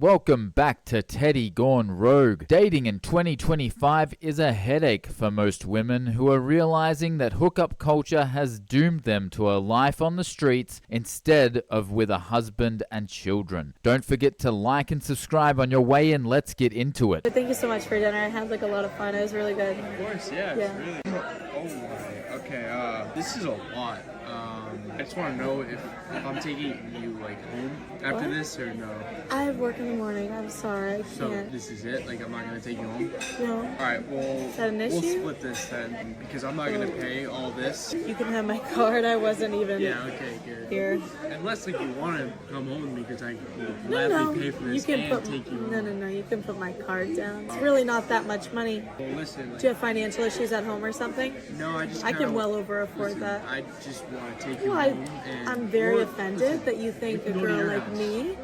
Welcome back to Teddy Gone Rogue. Dating in 2025 is a headache for most women who are realizing that hookup culture has doomed them to a life on the streets instead of with a husband and children. Don't forget to like and subscribe on your way in. Let's get into it. Thank you so much for dinner. I had a lot of fun. It was really good. Of course, yeah. It's really. Oh my. Okay. This is a lot. I just want to know if I'm taking you home after this or no. I have work in the morning. I'm sorry. I can't. So this is it? I'm not gonna take you home? No. Alright, well, Is that an issue? We'll split this then because I'm not gonna pay all this. You can have my card. I wasn't even Okay, good. here. Unless you want to come home because I will No. gladly pay for this You can and put take you home. No. You can put my card down. It's really not that much money. Well, listen. Do you have financial issues at home or something? No, I can well over afford that. I just want to take you Well, home. I'm very offended that you think a can go to girl your like house. me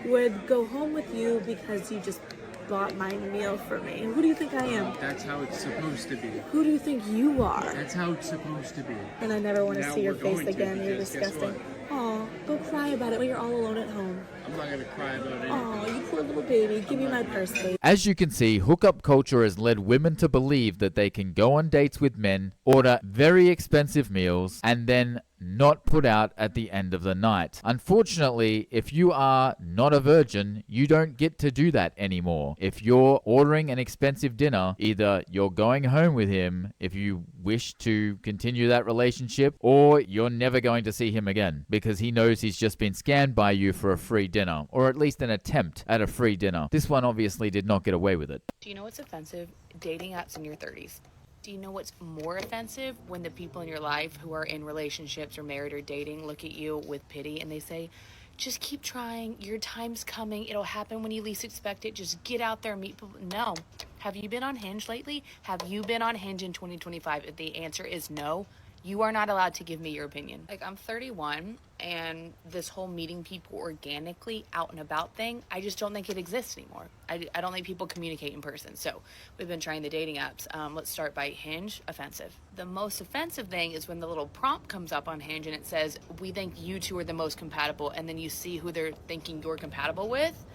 would go home with you because you just bought my meal for me. Who do you think I am? That's how it's supposed to be. Who do you think you are? That's how it's supposed to be. And I never want to Now see your we're face going to, again. You're because guess disgusting. what? Oh, go cry about it when you're all alone at home. I'm not gonna cry about anything. Oh, you poor little baby. Give me my purse, please. As you can see, hookup culture has led women to believe that they can go on dates with men, order very expensive meals, and then not put out at the end of the night. Unfortunately, if you are not a virgin, you don't get to do that anymore. If you're ordering an expensive dinner, either you're going home with him if you wish to continue that relationship, or you're never going to see him again because he knows he's just been scammed by you for a free dinner, or at least an attempt at a free dinner. This one obviously did not get away with it. Do you know what's offensive? Dating apps in your 30s. Do you know what's more offensive? When the people in your life who are in relationships or married or dating look at you with pity and they say, just keep trying, your time's coming, it'll happen when you least expect it, just get out there and meet people. No. Have you been on Hinge lately? Have you been on Hinge in 2025? If the answer is no, you are not allowed to give me your opinion. I'm 31, and this whole meeting people organically out and about thing, I just don't think it exists anymore. I don't think people communicate in person. So we've been trying the dating apps. Let's start by Hinge. Offensive. The most offensive thing is when the little prompt comes up on Hinge and it says, we think you two are the most compatible, and then you see who they're thinking you're compatible with.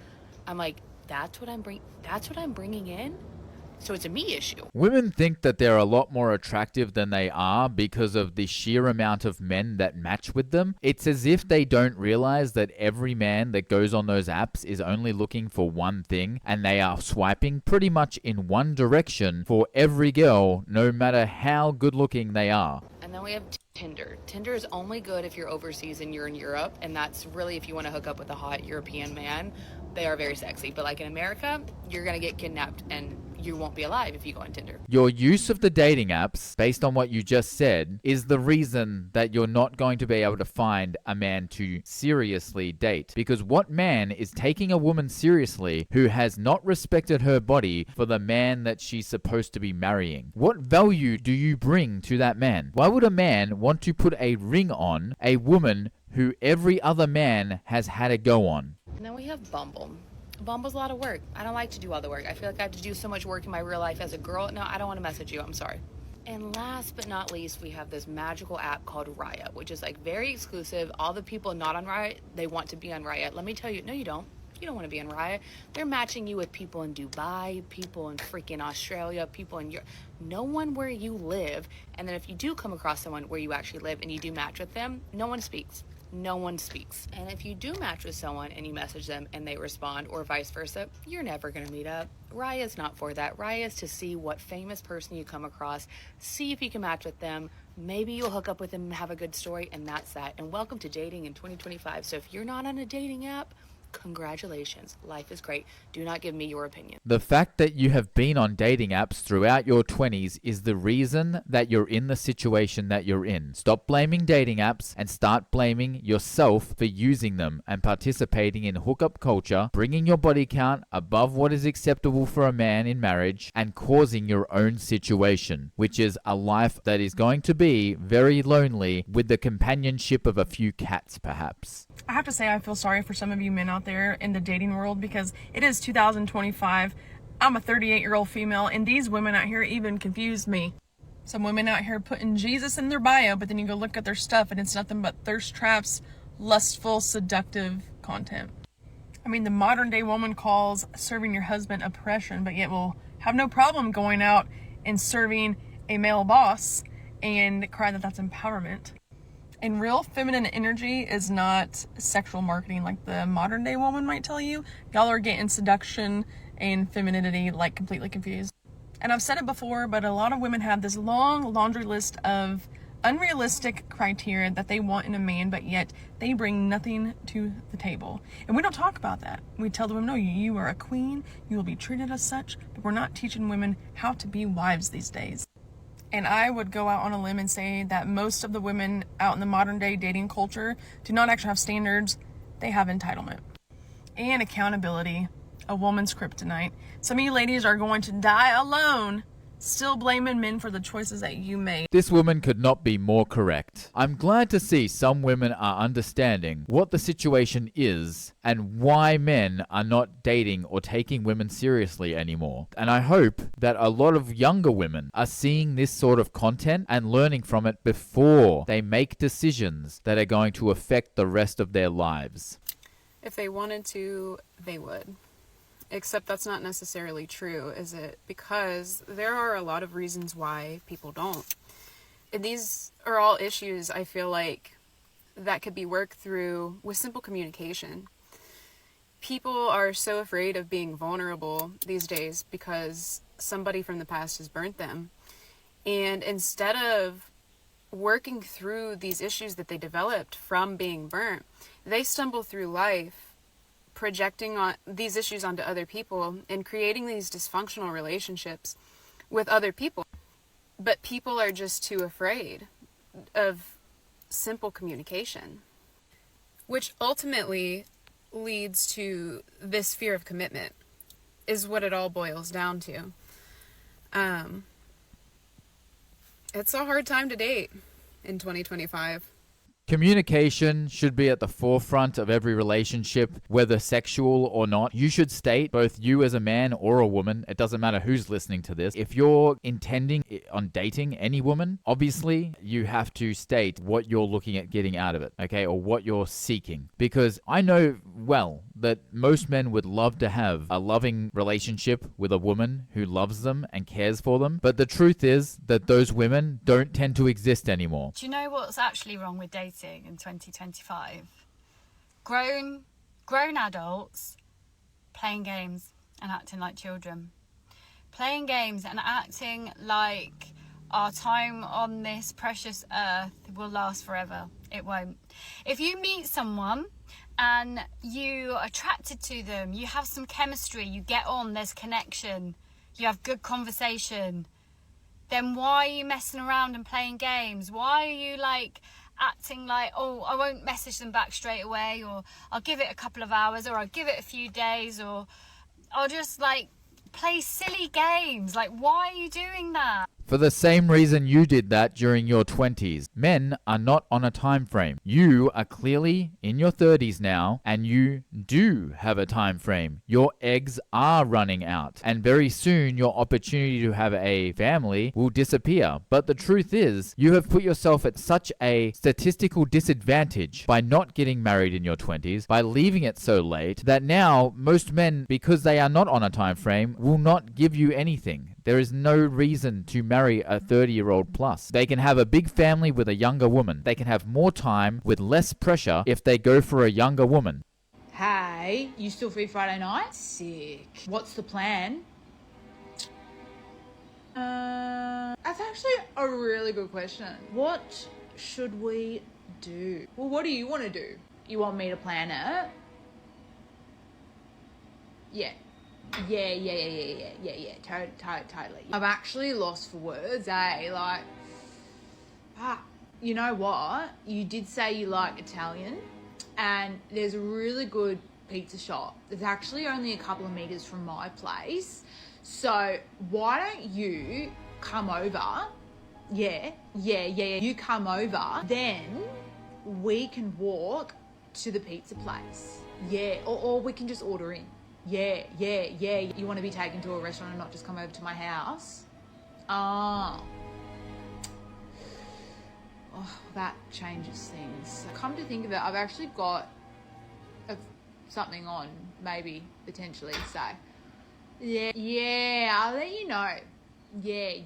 I'm like, that's what I'm bringing in? So it's a me issue. Women think that they're a lot more attractive than they are because of the sheer amount of men that match with them. It's as if they don't realize that every man that goes on those apps is only looking for one thing, and they are swiping pretty much in one direction for every girl, no matter how good looking they are. And then we have Tinder. Tinder is only good if you're overseas and you're in Europe, and that's really if you want to hook up with a hot European man. They are very sexy, but in America, you're gonna get kidnapped and you won't be alive if you go on Tinder. Your use of the dating apps, based on what you just said, is the reason that you're not going to be able to find a man to seriously date. Because what man is taking a woman seriously who has not respected her body for the man that she's supposed to be marrying? What value do you bring to that man? Why would a man want to put a ring on a woman who every other man has had a go on? And then we have Bumble. Bumble's a lot of work. I don't like to do all the work. I feel like I have to do so much work in my real life as a girl. No, I don't want to message you. I'm sorry. And last but not least, we have this magical app called Raya, which is very exclusive. All the people not on Raya, they want to be on Raya. Let me tell you, no, you don't. You don't want to be on Raya. They're matching you with people in Dubai, people in freaking Australia, people in Europe. No one where you live. And then if you do come across someone where you actually live and you do match with them, no one speaks. No one speaks. And if you do match with someone and you message them and they respond, or vice versa, you're never going to meet up. Raya is not for that. Raya is to see what famous person you come across, see if you can match with them. Maybe you'll hook up with them and have a good story, and that's that. And welcome to dating in 2025. So if you're not on a dating app, congratulations. Life is great. Do not give me your opinion. The fact that you have been on dating apps throughout your 20s is the reason that you're in the situation that you're in. Stop blaming dating apps and start blaming yourself for using them and participating in hookup culture, bringing your body count above what is acceptable for a man in marriage, and causing your own situation, which is a life that is going to be very lonely with the companionship of a few cats, perhaps. I have to say I feel sorry for some of you men out there in the dating world because it is 2025. I'm a 38-year-old female, and these women out here even confuse me. Some women out here putting Jesus in their bio, but then you go look at their stuff and it's nothing but thirst traps, lustful, seductive content. I mean, the modern day woman calls serving your husband oppression, but yet will have no problem going out and serving a male boss and cry that that's empowerment. And real feminine energy is not sexual marketing like the modern day woman might tell you. Y'all are getting seduction and femininity like completely confused. And I've said it before, but a lot of women have this long laundry list of unrealistic criteria that they want in a man, but yet they bring nothing to the table. And we don't talk about that. We tell the women, no, you are a queen, you will be treated as such, but we're not teaching women how to be wives these days. And I would go out on a limb and say that most of the women out in the modern day dating culture do not actually have standards, they have entitlement. And accountability, a woman's kryptonite. Some of you ladies are going to die alone, still blaming men for the choices that you made. This woman could not be more correct. I'm glad to see some women are understanding what the situation is and why men are not dating or taking women seriously anymore. And I hope that a lot of younger women are seeing this sort of content and learning from it before they make decisions that are going to affect the rest of their lives. If they wanted to, they would. Except that's not necessarily true, is it? Because there are a lot of reasons why people don't. And these are all issues, I feel like, that could be worked through with simple communication. People are so afraid of being vulnerable these days because somebody from the past has burnt them. And instead of working through these issues that they developed from being burnt, they stumble through life projecting on these issues onto other people and creating these dysfunctional relationships with other people. But people are just too afraid of simple communication, which ultimately leads to this fear of commitment, is what it all boils down to. It's a hard time to date in 2025. Communication should be at the forefront of every relationship, whether sexual or not. You should state, both you as a man or a woman, it doesn't matter who's listening to this. If you're intending on dating any woman, obviously you have to state what you're looking at getting out of it, okay, or what you're seeking. Because I know well that most men would love to have a loving relationship with a woman who loves them and cares for them. But the truth is that those women don't tend to exist anymore. Do you know what's actually wrong with dating in 2025? Grown adults playing games and acting like children. Playing games and acting like our time on this precious earth will last forever. It won't. If you meet someone and you are attracted to them, you have some chemistry, you get on, there's connection, you have good conversation, then why are you messing around and playing games? Why are you acting like, oh, I won't message them back straight away, or I'll give it a couple of hours, or I'll give it a few days, or I'll just play silly games? Why are you doing that? For the same reason you did that during your 20s. Men are not on a time frame. You are clearly in your 30s now, and you do have a time frame. Your eggs are running out, and very soon your opportunity to have a family will disappear. But the truth is, you have put yourself at such a statistical disadvantage by not getting married in your 20s, by leaving it so late, that now most men, because they are not on a time frame, will not give you anything. There is no reason to marry a 30-year-old plus. They can have a big family with a younger woman. They can have more time with less pressure if they go for a younger woman. Hey, you still free Friday night? Sick. What's the plan? That's actually a really good question. What should we do? Well, what do you want to do? You want me to plan it? Yeah. Yeah, totally. I'm actually lost for words, you know what? You did say you like Italian, and there's a really good pizza shop. It's actually only a couple of meters from my place. So why don't you come over? Yeah. You come over, then we can walk to the pizza place. Yeah, or we can just order in. Yeah. You want to be taken to a restaurant and not just come over to my house? Oh, that changes things. Come to think of it, I've actually got something on maybe, potentially. So, yeah, I'll let you know. Yeah.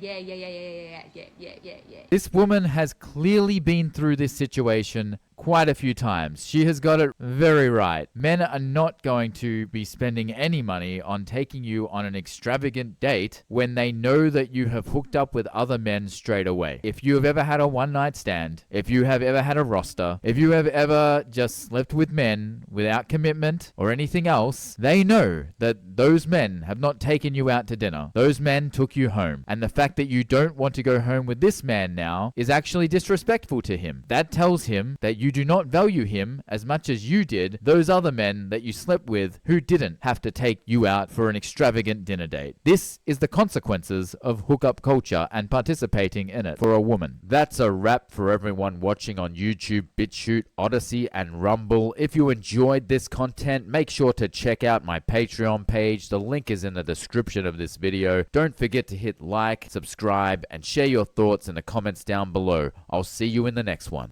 This woman has clearly been through this situation quite a few times. She has got it very right. Men are not going to be spending any money on taking you on an extravagant date when they know that you have hooked up with other men straight away. If you have ever had a one-night stand, if you have ever had a roster, if you have ever just slept with men without commitment or anything else, they know that those men have not taken you out to dinner. Those men took you home. And the fact that you don't want to go home with this man now is actually disrespectful to him. That tells him that you do not value him as much as you did those other men that you slept with who didn't have to take you out for an extravagant dinner date. This is the consequences of hookup culture and participating in it for a woman. That's a wrap for everyone watching on YouTube, BitChute, Odyssey, and Rumble. If you enjoyed this content, make sure to check out my Patreon page. The link is in the description of this video. Don't forget to hit like, subscribe, and share your thoughts in the comments down below. I'll see you in the next one.